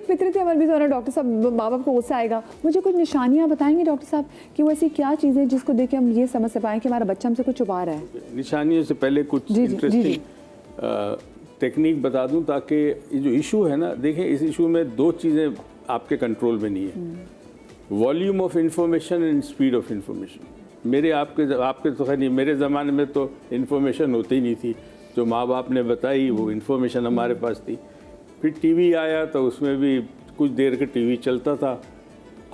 फितरत अमल भी तो ना डॉक्टर साहब, माँ बाप को गुस्सा आएगा। मुझे कुछ निशानियाँ बताएंगे डॉक्टर साहब कि वो ऐसी क्या चीज़ें जिसको देख के हम ये समझ से पाएँ कि हमारा बच्चा हमसे कुछ छुपा रहा है? निशानियों से पहले कुछ इंटरेस्टिंग टेक्निक बता दूं ताकि ये जो इशू है ना, देखें इस इशू में दो चीज़ें आपके कंट्रोल में नहीं है, volume of information and speed of information. मेरे आपके तो खैर नहीं, मेरे ज़माने में तो इंफॉर्मेशन होती ही नहीं थी, जो माँ बाप ने बताई वो इंफॉर्मेशन हमारे पास थी। फिर टीवी आया तो उसमें भी कुछ देर के टीवी चलता था।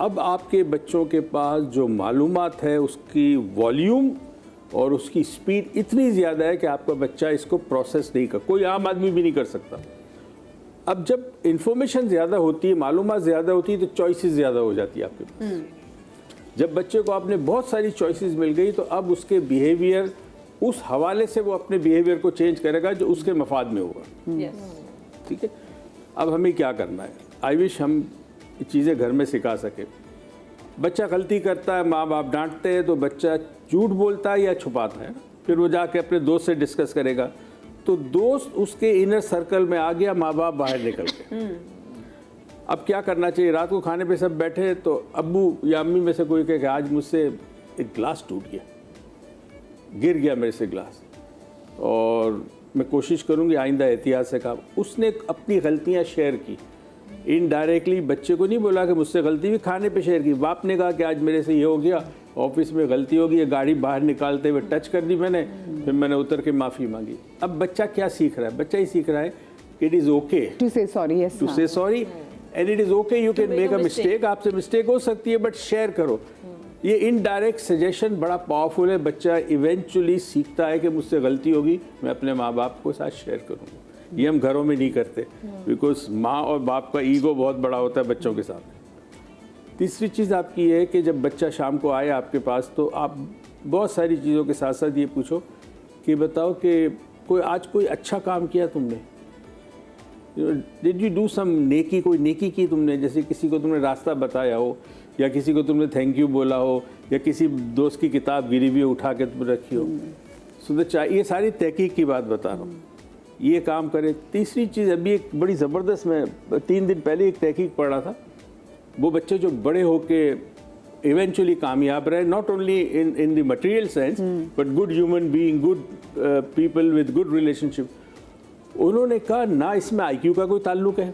अब आपके बच्चों के पास जो मालूमात है उसकी वॉल्यूम और उसकी स्पीड इतनी ज़्यादा है कि आपका बच्चा इसको प्रोसेस नहीं कर, कोई आम आदमी भी नहीं कर सकता। अब जब इंफॉर्मेशन ज़्यादा होती है, मालूमात ज़्यादा होती है, तो चॉइसेस ज़्यादा हो जाती है आपके पास। जब बच्चे को आपने बहुत सारी चॉइसेस मिल गई तो अब उसके बिहेवियर उस हवाले से वो अपने बिहेवियर को चेंज करेगा जो उसके मफाद में होगा। ठीक है, अब हमें क्या करना है? आई विश हम चीज़ें घर में सिखा सके। बच्चा गलती करता है, माँ बाप डांटते हैं तो बच्चा झूठ बोलता है या छुपाता है, फिर वो जाके अपने दोस्त से डिस्कस करेगा, तो दोस्त उसके इनर सर्कल में आ गया, माँ बाप बाहर निकल गए। अब क्या करना चाहिए? रात को खाने पे सब बैठे तो अब्बू या अम्मी में से कोई कहे कि आज मुझसे एक ग्लास टूट गया, गिर गया मेरे से ग्लास, और मैं कोशिश करूँगी आइंदा एहतियात से काम। उसने अपनी गलतियाँ शेयर की, इनडायरेक्टली बच्चे को नहीं बोला कि मुझसे गलती भी, खाने पे शेयर की। बाप ने कहा कि आज मेरे से ये हो गया, ऑफिस में गलती होगी, ये गाड़ी बाहर निकालते हुए टच कर दी मैंने, फिर मैंने उतर के माफ़ी मांगी। अब बच्चा क्या सीख रहा है? बच्चा ही सीख रहा है कि इट इज़ ओके टू से सॉरी, यस, टू से sorry, and it is okay, you can make a mistake. आपसे मिस्टेक हो सकती है बट शेयर करो। ये इनडायरेक्ट सजेशन बड़ा पावरफुल है। बच्चा इवेंचुअली सीखता है कि मुझसे गलती होगी, मैं अपने माँ बाप को साथ शेयर करूँगा। ये हम घरों में नहीं करते बिकॉज माँ और बाप का ईगो बहुत बड़ा होता है बच्चों के साथ। तीसरी चीज़ आपकी है कि जब बच्चा शाम को आए आपके पास तो आप बहुत सारी चीज़ों के साथ साथ ये पूछो कि बताओ कि आज कोई अच्छा काम किया तुमने, डिड यू डू सम नेकी, कोई नेकी की तुमने, जैसे किसी को तुमने रास्ता बताया हो या किसी को तुमने थैंक यू बोला हो या किसी दोस्त की किताब गिरी हुई उठा के तुम रखी हो। सो ये सारी तहकीक की बात बता रहा हूँ, ये काम करे। तीसरी चीज़ अभी एक बड़ी ज़बरदस्त, मैं 3 दिन पहले एक तहकीक पढ़ रहा था, वो बच्चे जो बड़े होके इवेंचुअली कामयाब रहे, not only in the material sense but good human being, good people with good relationship, उन्होंने कहा ना इसमें आईक्यू का कोई ताल्लुक है,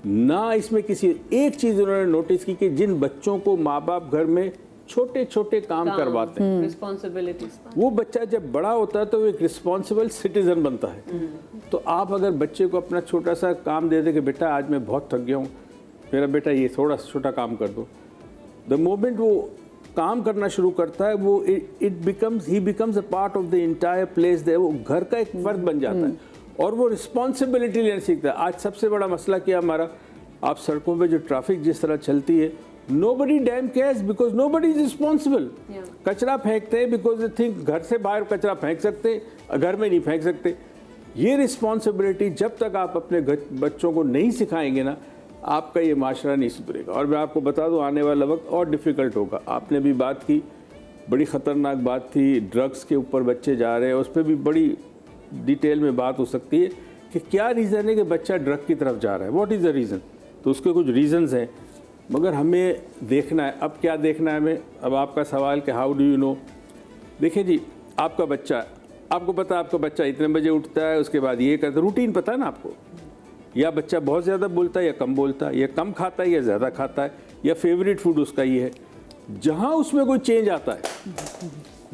ना इसमें किसी एक चीज़ उन्होंने नोटिस की कि जिन बच्चों को माँ बाप घर में छोटे छोटे काम करवाते हैं, रिस्पॉन्सिबिलिटीज, वो बच्चा जब बड़ा होता है तो वो एक रिस्पॉन्सिबल सिटीजन बनता है। तो आप अगर बच्चे को अपना छोटा सा काम दे दे कि बेटा आज मैं बहुत थक गया हूँ, मेरा बेटा ये थोड़ा सा छोटा काम कर दो, द मोमेंट वो काम करना शुरू करता है वो ही becomes a part of the entire place they, वो घर का एक फर्द बन जाता है और वो रिस्पॉन्सिबिलिटी लेना सीखता है। आज सबसे बड़ा मसला क्या हमारा, आप सड़कों पे जो ट्रैफिक जिस तरह चलती है, nobody damn cares because nobody is responsible. कचरा फेंकते हैं बिकॉज दे थिंक घर से बाहर कचरा फेंक सकते, घर में नहीं फेंक सकते। ये रिस्पॉन्सिबिलिटी जब तक आप अपने बच्चों को नहीं सिखाएंगे ना, आपका ये माशरा नहीं सुधरेगा। और मैं आपको बता दूं आने वाला वक्त और डिफ़िकल्ट होगा। आपने भी बात की, बड़ी ख़तरनाक बात थी, ड्रग्स के ऊपर बच्चे जा रहे हैं, उस पर भी बड़ी डिटेल में बात हो सकती है कि क्या रीज़न है कि बच्चा ड्रग की तरफ जा रहा है, व्हाट इज़ द रीज़न। तो उसके कुछ रीज़न्स हैं, मगर हमें देखना है। अब क्या देखना है हमें? अब आपका सवाल कि हाउ डू यू नो। देखिए जी, आपका बच्चा, आपको पता है आपका बच्चा इतने बजे उठता है, उसके बाद ये करता है, रूटीन पता है ना आपको। या बच्चा बहुत ज़्यादा बोलता है या कम बोलता है, या कम खाता है या ज़्यादा खाता है, या फेवरेट फूड उसका ये है। जहाँ उसमें कोई चेंज आता है,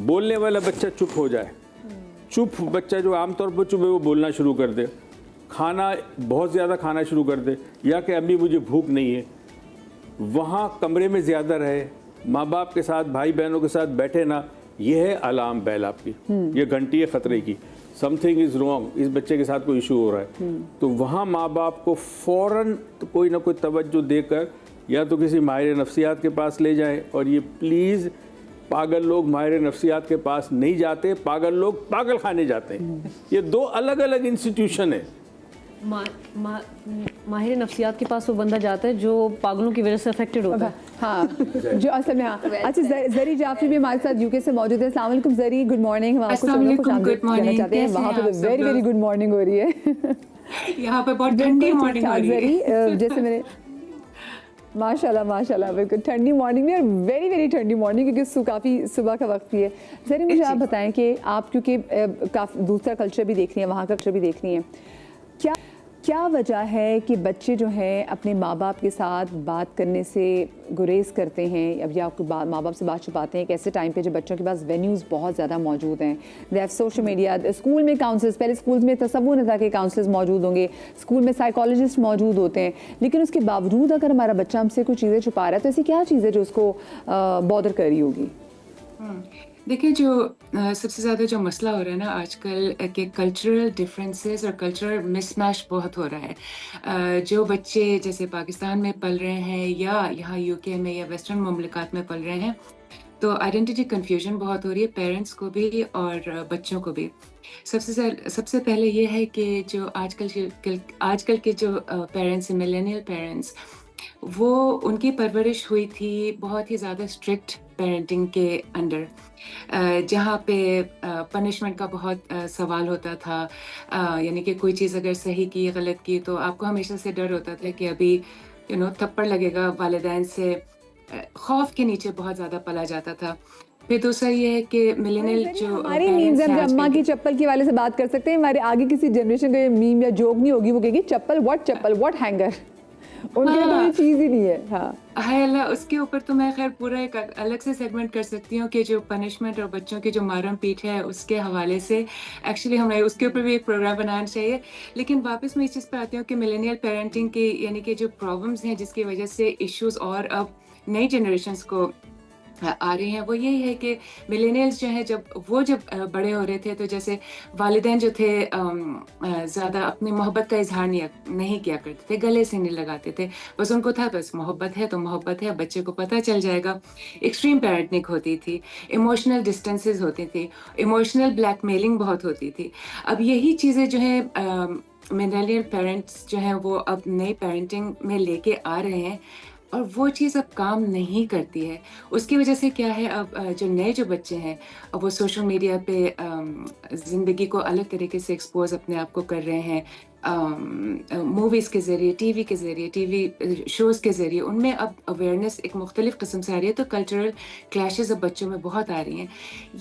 बोलने वाला बच्चा चुप हो जाए, चुप बच्चा जो आमतौर पर चुप है वो बोलना शुरू कर दे, खाना बहुत ज़्यादा खाना शुरू कर दे, या कि अम्मी मुझे भूख नहीं है, वहाँ कमरे में ज़्यादा रहे, माँ बाप के साथ भाई बहनों के साथ बैठे ना, ये है अलार्म बेल आपकी, ये घंटी है ख़तरे की। समथिंग इज़ रॉन्ग, इस बच्चे के साथ कोई इशू हो रहा है। तो वहाँ माँ बाप को फ़ौरन तो कोई ना कोई तवज्जो देकर या तो किसी माहिर नफ्सियात के पास ले जाएं। और ये प्लीज़, पागल लोग माहिर नफ्सियात के पास नहीं जाते, पागल लोग पागल खाने जाते हैं। ये दो अलग अलग इंस्टीट्यूशन है। माहिर नफ्सियात के पास वो बंदा जाता है जो पागलों की वजह से अफेक्टेड होता है। हाँ, जो असल में, हाँ। अच्छा, जरी जाफरी भी हमारे साथ यूके से मौजूद है। अस्सलाम वालेकुम जरी, गुड मॉर्निंग। हम आपको कहना चाहते हैं वहाँ पे वेरी वेरी गुड मॉर्निंग हो रही है। यहाँ पे बहुत ठंडी मॉर्निंग हो रही है। जैसे मेरे माशाल्लाह माशाल्लाह बिल्कुल ठंडी मॉर्निंग में और वेरी वेरी ठंडी मॉर्निंग क्योंकि काफ़ी सुबह का वक्त भी है। जरी मुझे आप बताएं कि आप क्योंकि काफ़ी दूसरा कल्चर भी देख रही हैं, वहाँ का कल्चर भी देख रही हैं, क्या वजह है कि बच्चे जो हैं अपने माँ बाप के साथ बात करने से गुरेज करते हैं अब या आपको माँ बाप से बात छुपाते हैं एक ऐसे टाइम पे जब बच्चों के पास वेन्यूज़ बहुत ज़्यादा मौजूद हैं, they have social media, school में काउंसलर्स, पहले स्कूल में तसव्वुर नहीं था कि काउंसलर्स मौजूद होंगे, स्कूल में साइकोलॉजिस्ट मौजूद होते हैं, लेकिन उसके बावजूद अगर हमारा बच्चा हमसे कुछ चीज़ें छुपा रहा है तो ऐसी क्या चीज़ है जो उसको बॉदर कर रही होगी? देखिए, जो सबसे ज़्यादा जो मसला हो रहा है ना आजकल के कल्चरल डिफरेंसेस और कल्चरल मिसमैच बहुत हो रहा है। जो बच्चे जैसे पाकिस्तान में पल रहे हैं या यहाँ यूके में या वेस्टर्न मुमलिकात में पल रहे हैं, तो आइडेंटिटी कन्फ्यूजन बहुत हो रही है पेरेंट्स को भी और बच्चों को भी। सबसे पहले ये है कि जो आजकल के जो पेरेंट्स हैं, मिलेनियल पेरेंट्स, वो उनकी परवरिश हुई थी बहुत ही ज़्यादा स्ट्रिक्ट पेरेंटिंग के अंडर, जहाँ पे पनिशमेंट का बहुत सवाल होता था। यानी कि कोई चीज़ अगर सही की गलत की तो आपको हमेशा से डर होता था कि अभी थप्पड़ लगेगा, वालिदैन से खौफ के नीचे बहुत ज़्यादा पला जाता था। फिर दूसरा ये है कि मिलेनियल जो हमारी मीम्स हम अम्मा की चप्पल के वाले से बात कर सकते हैं, हमारे आगे किसी जनरेशन का ये मीम या जोक नहीं होगी, वो कहेगी चप्पल व्हाट हैंगर, उनके लिए तो ये चीज़ ही नहीं है। हाँ हाय अल्लाह, उसके ऊपर तो मैं खैर पूरा एक अलग से सेगमेंट कर सकती हूँ कि जो पनिशमेंट और बच्चों की जो मारम पीट है उसके हवाले से एक्चुअली हमें उसके ऊपर भी एक प्रोग्राम बनाना चाहिए। लेकिन वापस मैं इस चीज़ पे आती हूँ कि मिलेनियल पेरेंटिंग की यानी कि जो प्रॉब्लम्स हैं जिसकी वजह से इश्यूज और अब नई जनरेशन्स को आ रही हैं, वो यही है कि मिलेनियल्स जो हैं जब बड़े हो रहे थे तो जैसे वालिदैन जो थे ज़्यादा अपनी मोहब्बत का इजहार नहीं किया करते थे, गले से नहीं लगाते थे, बस उनको था बस मोहब्बत है तो मोहब्बत है, बच्चे को पता चल जाएगा। एक्सट्रीम पेरेंटिंग होती थी, इमोशनल डिस्टेंसेस होती थी, इमोशनल ब्लैकमेलिंग बहुत होती थी। अब यही चीज़ें जो हैं मिलेनियल पेरेंट्स जो हैं वो अब नई पेरेंटिंग में लेके आ रहे हैं और वो चीज़ अब काम नहीं करती है। उसकी वजह से क्या है, अब जो बच्चे हैं अब वो सोशल मीडिया पे ज़िंदगी को अलग तरीके से एक्सपोज अपने आप को कर रहे हैं, मूवीज़ के ज़रिए, टीवी शोज़ के ज़रिए उनमें अब अवेयरनेस एक मुख्तलिफ किस्म से आ रही है, तो कल्चरल क्लैशेज़ अब बच्चों में बहुत आ रही हैं।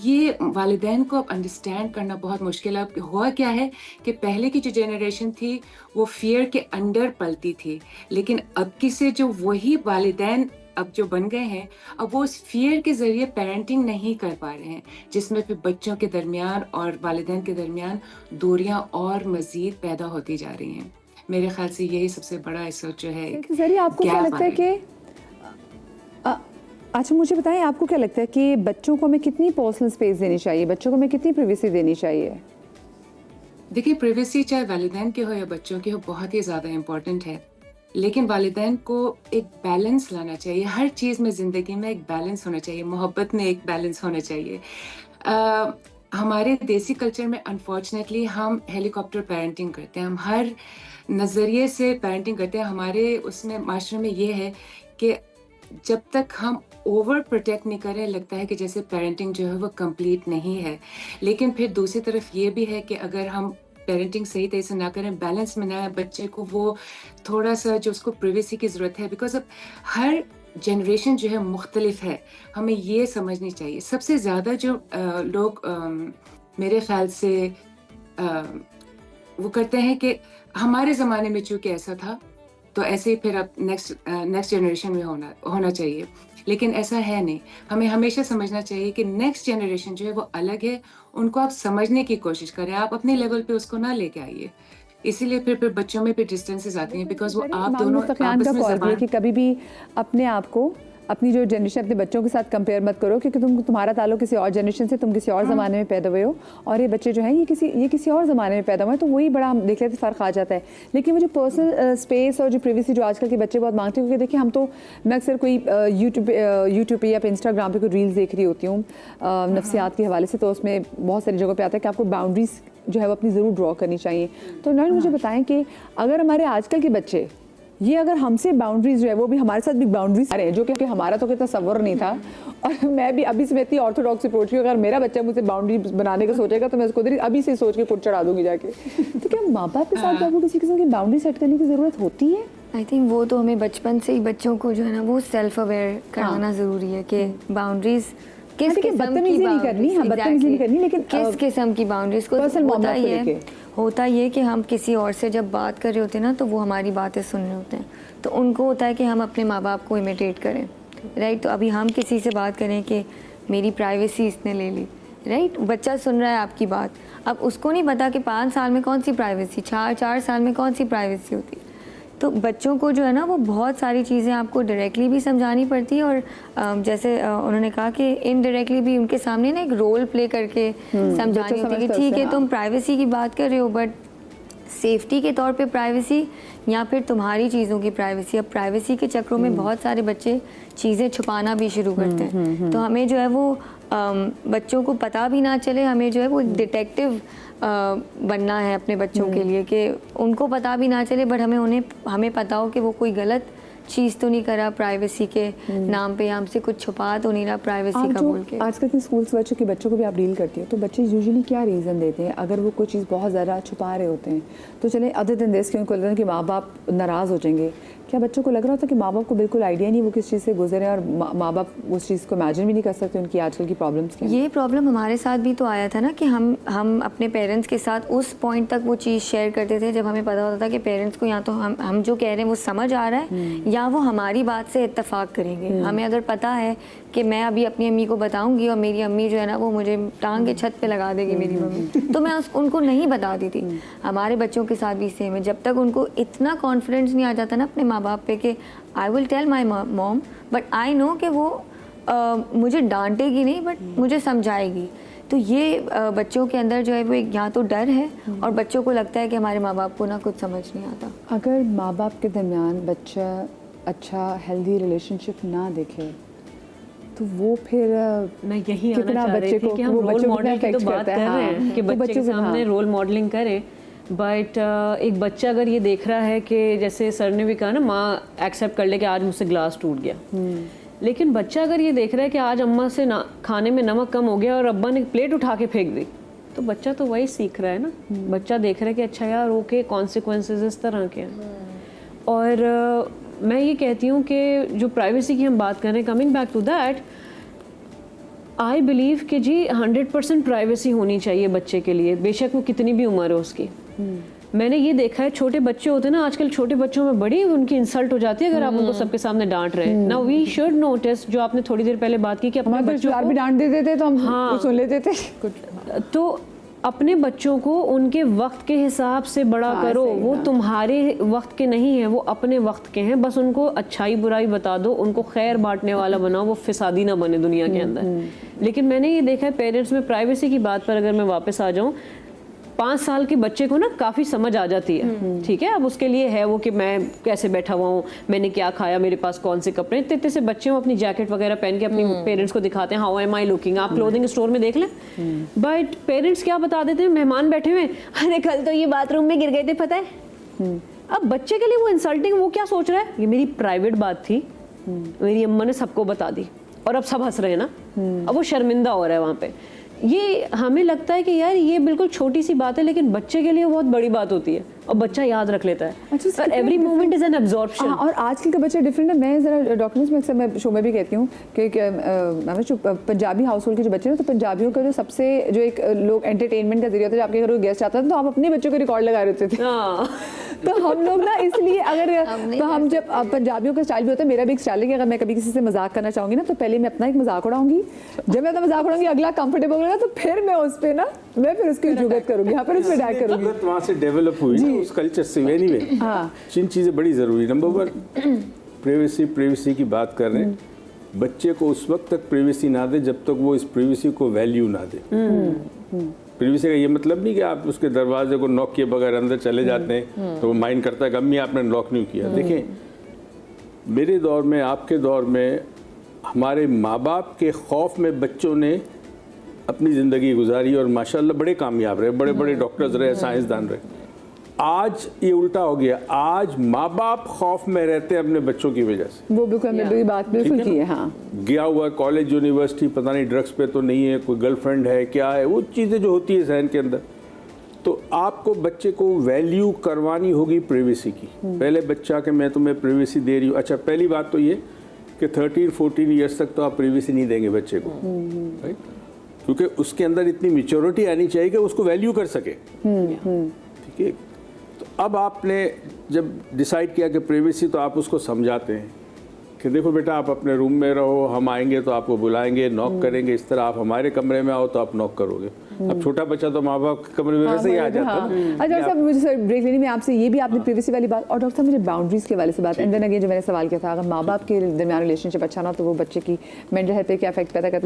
ये वालिदैन को अब अंडरस्टैंड करना बहुत मुश्किल है। अब हुआ क्या है कि पहले की जो जनरेशन थी वो फियर के अंडर पलती थी, लेकिन अब की से जो वही वालिदैन अब जो बन गए हैं, अब वो उस फियर के ज़रिए पेरेंटिंग नहीं कर पा रहे हैं, जिसमें फिर बच्चों के दरमियान और वालिदैन के दरमियान दूरियां और मज़ीद पैदा होती जा रही हैं। मेरे ख्याल से यही सबसे बड़ा इस वक्त जो है जरिए आपको क्या लगता है कि अच्छा मुझे बताएं, आपको क्या लगता है कि बच्चों को हमें कितनी पर्सनल स्पेस देनी चाहिए, बच्चों को हमें कितनी प्राइवेसी देनी चाहिए? देखिए, प्राइवेसी चाहे वालिदैन की हो या बच्चों की हो बहुत ही ज़्यादा इम्पोर्टेंट है, लेकिन वालिदैन को एक बैलेंस लाना चाहिए। हर चीज़ में ज़िंदगी में एक बैलेंस होना चाहिए, मोहब्बत में एक बैलेंस होना चाहिए। हमारे देसी कल्चर में अनफॉर्चुनेटली हम हेलीकॉप्टर पेरेंटिंग करते हैं, हम हर नज़रिए से पेरेंटिंग करते हैं। हमारे उसमें माशरे में ये है कि जब तक हम ओवर प्रोटेक्ट नहीं करें, लगता है कि जैसे पेरेंटिंग जो है वो कंप्लीट नहीं है। लेकिन फिर दूसरी तरफ ये भी है कि अगर हम पेरेंटिंग सही तरह से ना करें, बैलेंस में ना आए, बच्चे को वो थोड़ा सा जो उसको प्राइवेसी की ज़रूरत है, बिकॉज अब हर जनरेशन जो है मुख्तलिफ है, हमें ये समझनी चाहिए। सबसे ज़्यादा जो लोग मेरे ख्याल से वो करते हैं कि हमारे ज़माने में चूँकि ऐसा था तो ऐसे ही फिर अब नेक्स्ट जनरेशन में होना चाहिए, लेकिन ऐसा है नहीं। हमें हमेशा समझना चाहिए कि नेक्स्ट जनरेशन जो है वो अलग है, उनको आप समझने की कोशिश करें, आप अपने लेवल पे उसको ना लेके आइए। इसीलिए फिर बच्चों में फिर डिस्टेंसेस आती हैं, बिकॉज वो आप दोनों आपस में ज़बान कि कभी भी अपने आप को अपनी जो जनरेशन अपने बच्चों के साथ कंपेयर मत करो, क्योंकि तुम्हारा ताल्लुक किसी और जनरेशन से, तुम किसी और ज़माने में पैदा हुए हो और ये बच्चे जो हैं ये किसी और ज़माने में पैदा हुए हैं, तो वही बड़ा हम देख लेते फ़र्क आ जाता है। लेकिन वो जो पर्सनल स्पेस और जो प्राइवेसी जो आजकल के बच्चे बहुत मांगते हैं, क्योंकि देखिए हम तो मैं अक्सर कोई यूट्यूब पे या इंस्टाग्राम पे कोई रील्स देख रही होती हूँ नफ्सियात के हवाले से, तो उसमें बहुत सारी जगहों पर आता है कि आपको बाउंड्रीज जो है वो अपनी ज़रूर ड्रॉ करनी चाहिए। तो नॉर्मल मुझे बताएं कि अगर हमारे आजकल के बच्चे ये अगर हमसे बाउंड्रीज जो है वो भी हमारे साथ भी बाउंड्रीज रहे हैं, जो कि हमारा तो कोई तसव्वुर नहीं था। और मैं भी अभी से मैं इतनी ऑर्थोडॉक्स अप्रोच की, अगर मेरा बच्चा मुझसे बाउंड्री बनाने का सोचेगा तो मैं उसको अभी से सोच के कुछ चढ़ा दूंगी जाके। तो क्या माँ बाप के साथ आपको किसी किस्म की बाउंड्री सेट करने की ज़रूरत होती है? आई थिंक वो तो हमें बचपन से ही बच्चों को जो है ना वो सेल्फ अवेयर कराना ज़रूरी है कि बाउंड्रीज किस देखिए, किस्म की बदतमीजी नहीं करनी, हाँ, बदतमीजी नहीं करनी, लेकिन किस किस्म की बाउंड्रीज को पर्सनल होता मामला को ही है लेके। होता ये कि हम किसी और से जब बात कर रहे होते हैं ना तो वो हमारी बातें सुन रहे होते हैं, तो उनको होता है कि हम अपने माँ बाप को इमिटेट करें, राइट। तो अभी हम किसी से बात करें कि मेरी प्राइवेसी इसने ले ली, राइट। बच्चा सुन रहा है आपकी बात, अब उसको नहीं पता कि 5 साल में कौन सी प्राइवेसी, 4 साल में कौन सी प्राइवेसी होती है। तो बच्चों को जो है ना वो बहुत सारी चीज़ें आपको डायरेक्टली भी समझानी पड़ती है और जैसे उन्होंने कहा कि इनडायरेक्टली भी उनके सामने ना एक रोल प्ले करके समझानी होती है कि ठीक है तुम प्राइवेसी की बात कर रहे हो बट सेफ्टी के तौर पे प्राइवेसी या फिर तुम्हारी चीज़ों की प्राइवेसी। अब प्राइवेसी के चक्रों में बहुत सारे बच्चे चीज़ें छुपाना भी शुरू करते हैं, तो हमें जो है वो बच्चों को पता भी ना चले, हमें जो है वो डिटेक्टिव बनना है अपने बच्चों के लिए कि उनको पता भी ना चले बट हमें पता हो कि वो कोई गलत चीज़ तो नहीं करा प्राइवेसी के नाम पे, हमसे कुछ छुपा तो नहीं रहा प्राइवेसी का बोल के। आजकल के स्कूल्स बच्चों को भी आप डील करती हो तो बच्चे यूजुअली क्या रीज़न देते हैं अगर वो कोई चीज़ बहुत ज़्यादा छुपा रहे होते हैं? तो चले अदर दिन देश के उनको लगता है कि माँ बाप नाराज़ हो जाएंगे, क्या बच्चों को लग रहा होता है कि माँ बाप को बिल्कुल आइडिया नहीं वो किस चीज़ से गुजरे और माँ बाप उस चीज़ को इमेजिन भी नहीं कर सकते उनकी आजकल की प्रॉब्लम्स क्या? ये प्रॉब्लम हमारे साथ भी तो आया था ना कि हम अपने पेरेंट्स के साथ उस पॉइंट तक वो चीज़ शेयर करते थे जब हमें पता होता था कि पेरेंट्स को या तो हम जो कह रहे हैं वो समझ आ रहा है या वो हमारी बात से इत्तेफाक करेंगे। हमें अगर पता है कि मैं अभी अपनी अम्मी को बताऊंगी और मेरी अम्मी जो है ना वो मुझे टांग के छत पे लगा देगी मेरी मम्मी, तो मैं उनको नहीं बताती थी। हमारे बच्चों के साथ भी सेम है, जब तक उनको इतना कॉन्फिडेंस नहीं आ जाता ना अपने माँ बाप पे कि I will tell my mom but I know कि वो मुझे डांटेगी नहीं बट मुझे समझाएगी, तो ये बच्चों के अंदर जो है वो एक यहाँ तो डर है और बच्चों को लगता है कि हमारे माँ बाप को ना कुछ समझ नहीं आता। अगर माँ बाप के दरमियान बच्चा अच्छा हेल्दी रिलेशनशिप ना देखे तो वो फिर मैं यही आना कितना चाह रही बच्चे थी को कि हम वो रोल बच्चों को मॉडल की तो affect बात करता कर है, रहे हैं हाँ, कि तो बच्चे बच्चे के को, सामने हाँ। रोल मॉडलिंग करे, बट एक बच्चा अगर ये देख रहा है कि जैसे सर ने भी कहा ना माँ एक्सेप्ट कर ले कि आज मुझसे ग्लास टूट गया, लेकिन बच्चा अगर ये देख रहा है कि आज अम्मा से खाने में नमक कम हो गया और अब्बा ने प्लेट उठा के फेंक दी, तो बच्चा तो वही सीख रहा है ना। बच्चा देख रहा है कि अच्छा यार ओके कॉन्सिक्वेंसेस इस तरह के हैं। और मैं ये कहती हूँ कि जो प्राइवेसी की हम बात कर रहे हैं, coming back to that, I believe कि जी 100% प्राइवेसी होनी चाहिए बच्चे के लिए, बेशक वो कितनी भी उम्र है उसकी। मैंने ये देखा है छोटे बच्चे होते हैं ना आजकल, छोटे बच्चों में बड़ी उनकी इंसल्ट हो जाती है अगर आप उनको सबके सामने डांट रहे हैं। नाउ वी शुड नोटिस, जो आपने थोड़ी देर पहले बात की कि अपने बच्चों को भी डांट देते थे तो हम हाँ। सुन लेते थे तो अपने बच्चों को उनके वक्त के हिसाब से बड़ा करो, वो तुम्हारे वक्त के नहीं है, वो अपने वक्त के हैं। बस उनको अच्छाई बुराई बता दो, उनको खैर बांटने वाला बनाओ, वो फिसादी ना बने दुनिया के अंदर। लेकिन मैंने ये देखा है पेरेंट्स में, प्राइवेसी की बात पर अगर मैं वापस आ जाऊँ, 5 साल के बच्चे को ना काफ़ी समझ आ जाती है, ठीक है। अब उसके लिए है वो कि मैं कैसे बैठा हुआ हूँ, मैंने क्या खाया, मेरे पास कौन से कपड़े, इतने से बच्चे वो अपनी जैकेट वगैरह पहन के अपनी पेरेंट्स को दिखाते हैं, हाउ एम आई लुकिंग। आप क्लोथिंग स्टोर में देख लें, बट पेरेंट्स क्या बता देते हैं, मेहमान बैठे हुए, अरे कल तो ये बाथरूम में गिर गए थे पता है। अब बच्चे के लिए वो इंसल्टिंग, वो क्या सोच रहा है, ये मेरी प्राइवेट बात थी, मेरी अम्मा ने सबको बता दी और अब सब हंस रहे हैं ना, अब वो शर्मिंदा हो रहा है वहाँ पे। ये हमें लगता है कि यार ये बिल्कुल छोटी सी बात है, लेकिन बच्चे के लिए बहुत बड़ी बात होती है और बच्चा याद रख लेता है। अच्छा, और every moment is an absorption. और आजकल के बच्चे डिफरेंट है। मैं ज़रा डॉक्यूमेंट्स में अक्सर मैं शो में भी कहती हूँ कि जो पंजाबी हाउस होल्ड के जो बच्चे हैं तो पंजाबियों का जो सबसे जो एक लोग एंटरटेनमेंट का जरिया होता है, आपके घर गेस्ट आता था तो आप अपने बच्चों को रिकॉर्ड लगा रहे थे। तो हम लोग ना इसलिए अगर तो हम जब पंजाबियों का स्टाइल भी होता है, मेरा भी एक स्टाइल है कि अगर मैं कभी किसी से मजाक करना चाहूँगी ना तो पहले मैं अपना एक मजाक उड़ाऊंगी, जब मैं अपना मजाक उड़ाऊंगी अगला कंफर्टेबल होगा तो फिर मैं उस पर ना मैं फिर उसकी जुगत करूँगी, यहाँ पर उसमें अटैक करूँगी। वहाँ से डेवलप हुई ना उस कल्चर से। एनीवे, जिन चीज़ें बड़ी ज़रूरी। नंबर 1 प्रिवेसी की बात कर रहे हैं। बच्चे को उस वक्त तक प्रिवेसी ना दे जब तक वो इस प्रिवेसी को वैल्यू ना दे। प्रिवेसी का ये मतलब नहीं कि आप उसके दरवाजे को नॉक किए बगैर अंदर चले जाते हैं तो वो माइंड करता है कि अम्मी आपने लॉक नहीं किया। देखिए, मेरे दौर में, आपके दौर में, हमारे माँ बाप के खौफ में बच्चों ने अपनी ज़िंदगी गुजारी और माशाल्लाह बड़े कामयाब रहे, बड़े बड़े डॉक्टर्स रहे, साइंसदान रहे। आज ये उल्टा हो गया, आज माँ बाप खौफ में रहते हैं अपने बच्चों की वजह से। वो बिल्कुल मेरी बात बिल्कुल की है। हाँ, गया हुआ कॉलेज यूनिवर्सिटी, पता नहीं ड्रग्स पे तो नहीं है, कोई गर्लफ्रेंड है, क्या है, वो चीज़ें जो होती है जहन के अंदर। तो आपको बच्चे को वैल्यू करवानी होगी प्राइवेसी की। पहले बच्चा के मैं तुम्हें प्राइवेसी दे रही हूँ। अच्छा, पहली बात तो ये कि 13-14 ईयर्स तक तो आप प्राइवेसी नहीं देंगे बच्चे को, राइट? क्योंकि उसके अंदर इतनी मैच्योरिटी आनी चाहिए कि उसको वैल्यू कर सके, ठीक है? तो अब आपने जब डिसाइड किया कि प्राइवेसी, तो आप उसको समझाते हैं कि देखो बेटा, आप अपने रूम में रहो, हम आएंगे तो आपको बुलाएंगे, नॉक करेंगे, इस तरह आप हमारे कमरे में आओ तो आप नॉक करोगे। अब छोटा बच्चा तो माँ बाप के कमरे में वैसे ही आ जाता है। अच्छा साहब, मुझे सर ब्रेक लेने में आपसे ये भी आपने प्राइवेसी वाली बात, और डॉक्टर साहब मुझे बाउंड्रीज के वाले से बात, एंड देन अगेन जो मैंने सवाल किया था, अगर माँ बाप के दरमियान रिलेशनशिप अच्छा ना तो वो बच्चे की मेंटल हेल्थ पे क्या इफेक्ट पैदा करता है।